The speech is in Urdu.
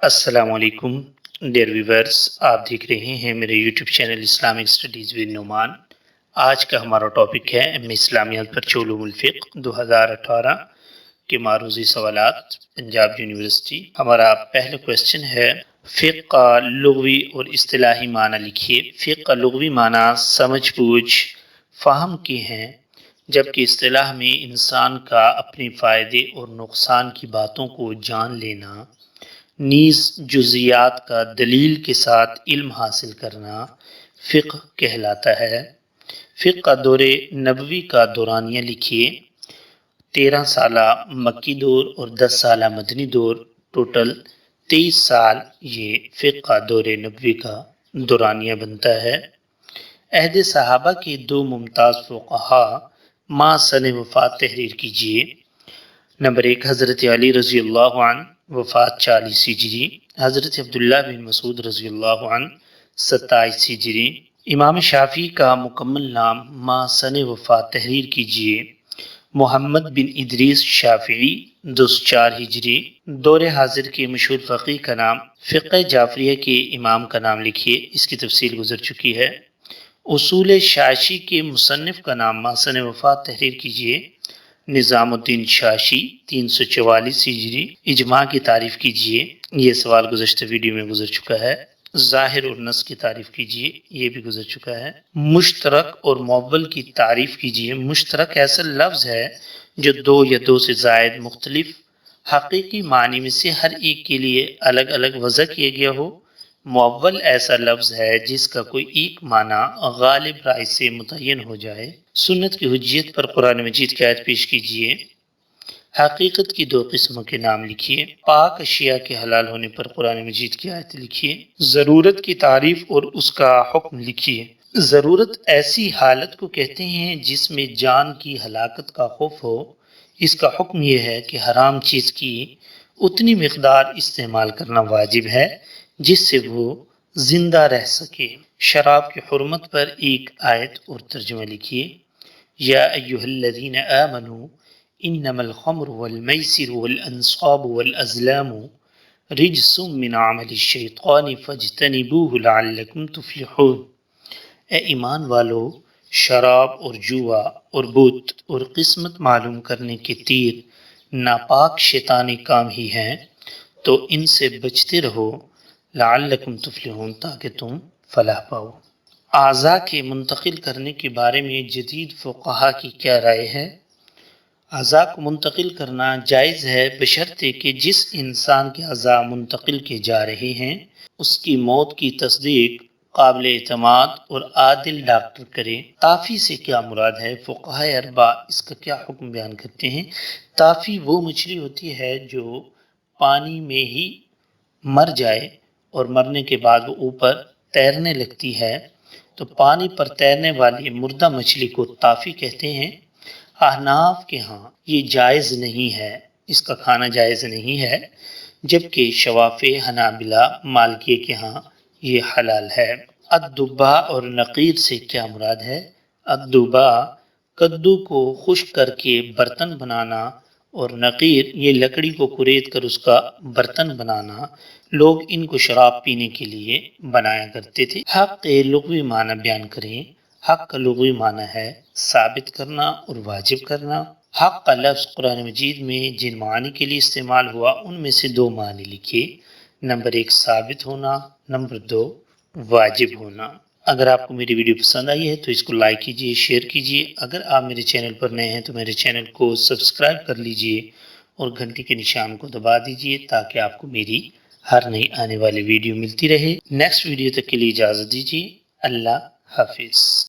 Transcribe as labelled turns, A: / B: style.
A: السلام علیکم ڈیئر ویورز، آپ دیکھ رہے ہیں میرے YouTube channel Islamic studies with Noman. آج کا ہمارا ٹاپک ہے ایم اے اسلامیات پر علوم الفقہ 2018 کے معروضی سوالات، پنجاب یونیورسٹی۔ ہمارا پہلا کویسچن ہے، فقہ کا لغوی اور اصطلاحی معنی لکھیے۔ فقہ کا لغوی معنی سمجھ بوجھ فہم کے ہیں، جبکہ اصطلاح میں انسان کا اپنے فائدے اور نقصان کی باتوں کو جان لینا، نیز جزیات کا دلیل کے ساتھ علم حاصل کرنا فقہ کہلاتا ہے۔ فقہ کا دور نبوی کا دورانیہ لکھیے۔ 13 سالہ مکی دور اور 10 سالہ مدنی دور، ٹوٹل 23 سال یہ فقہ کا دور نبوی کا دورانیہ بنتا ہے۔ عہد صحابہ کے 2 ممتاز فقہا ماہ سن وفات تحریر کیجیے۔ نمبر 1 حضرت علی رضی اللہ عنہ، وفات 40 ہجری۔ حضرت عبداللہ بن مسعود رضی اللہ عنہ، 27 ہجری۔ امام شافعی کا مکمل نام ماہ سن وفات تحریر کیجیے۔ محمد بن ادریس شافعی، 204 ہجری۔ دور حاضر کے مشہور فقیہ کا نام، فقہ جعفریہ کے امام کا نام لکھیے، اس کی تفصیل گزر چکی ہے۔ اصول شاشی کے مصنف کا نام ماہ سن وفات تحریر کیجیے۔ نظام الدین شاشی، 344 ہجری۔ اجماع کی تعریف کیجیے، یہ سوال گزشتہ ویڈیو میں گزر چکا ہے۔ ظاہر اور نص کی تعریف کیجیے، یہ بھی گزر چکا ہے۔ مشترک اور معول کی تعریف کیجیے۔ مشترک ایسا لفظ ہے جو 2 یا 2 سے زائد مختلف حقیقی معنی میں سے ہر ایک کے لیے الگ الگ وضع کیا گیا ہو۔ معول ایسا لفظ ہے جس کا کوئی ایک معنی غالب رائے سے متعین ہو جائے۔ سنت کی حجیت پر قرآن مجید کی آیت پیش کیجیے۔ حقیقت کی 2 قسموں کے نام لکھیے۔ پاک اشیاء کے حلال ہونے پر قرآن مجید کی آیت لکھیے۔ ضرورت کی تعریف اور اس کا حکم لکھیے۔ ضرورت ایسی حالت کو کہتے ہیں جس میں جان کی ہلاکت کا خوف ہو۔ اس کا حکم یہ ہے کہ حرام چیز کی اتنی مقدار استعمال کرنا واجب ہے جس سے وہ زندہ رہ سکے۔ شراب کی حرمت پر ایک آیت اور ترجمہ لکھیے۔ یا ایھا الذین آمنوا انما الخمر والمیسر والانصاب والازلام رجس من عمل الشیطان فاجتنبوه لعلکم تفلحون۔ اے ایمان والو، شراب اور جوا اور بت اور قسمت معلوم کرنے کے تیر ناپاک شیطانی کام ہی ہیں، تو ان سے بچتے رہو، لعلکم تفلحون، تاکہ تم فلاح پاؤ۔ اعضاء کے منتقل کرنے کے بارے میں جدید فقہا کی کیا رائے ہے؟ اعضاء کو منتقل کرنا جائز ہے بشرطے کہ جس انسان کے اعضاء منتقل کیے جا رہے ہیں اس کی موت کی تصدیق قابل اعتماد اور عادل ڈاکٹر کرے۔ تعفی سے کیا مراد ہے؟ فقہاء اربعہ اس کا کیا حکم بیان کرتے ہیں؟ تعفی وہ مچھلی ہوتی ہے جو پانی میں ہی مر جائے اور مرنے کے بعد وہ اوپر تیرنے لگتی ہے، تو پانی پر تیرنے والی مردہ مچھلی کو تعفی کہتے ہیں۔ احناف کے ہاں یہ جائز نہیں ہے، اس کا کھانا جائز نہیں ہے، جبکہ شوافع، حنابلہ، مالکیہ کے ہاں یہ حلال ہے۔ الدباء اور نقیر سے کیا مراد ہے؟ الدباء کدو کو خشک کر کے برتن بنانا، اور نقیر یہ لکڑی کو کرید کر اس کا برتن بنانا۔ لوگ ان کو شراب پینے کے لیے بنایا کرتے تھے۔ حق کے لغوی معنی بیان کریں۔ حق کا لغوی معنی ہے ثابت کرنا اور واجب کرنا۔ حق کا لفظ قرآن مجید میں جن معنی کے لیے استعمال ہوا ان میں سے 2 معنی لکھیے۔ نمبر 1 ثابت ہونا، نمبر 2 واجب ہونا۔ اگر آپ کو میری ویڈیو پسند آئی ہے تو اس کو لائک کیجیے، شیئر کیجیے۔ اگر آپ میرے چینل پر نئے ہیں تو میرے چینل کو سبسکرائب کر لیجیے اور گھنٹی کے نشان کو دبا دیجیے تاکہ آپ کو میری ہر نئی آنے والی ویڈیو ملتی رہے۔ نیکسٹ ویڈیو تک کے لیے اجازت دیجیے۔ اللہ حافظ۔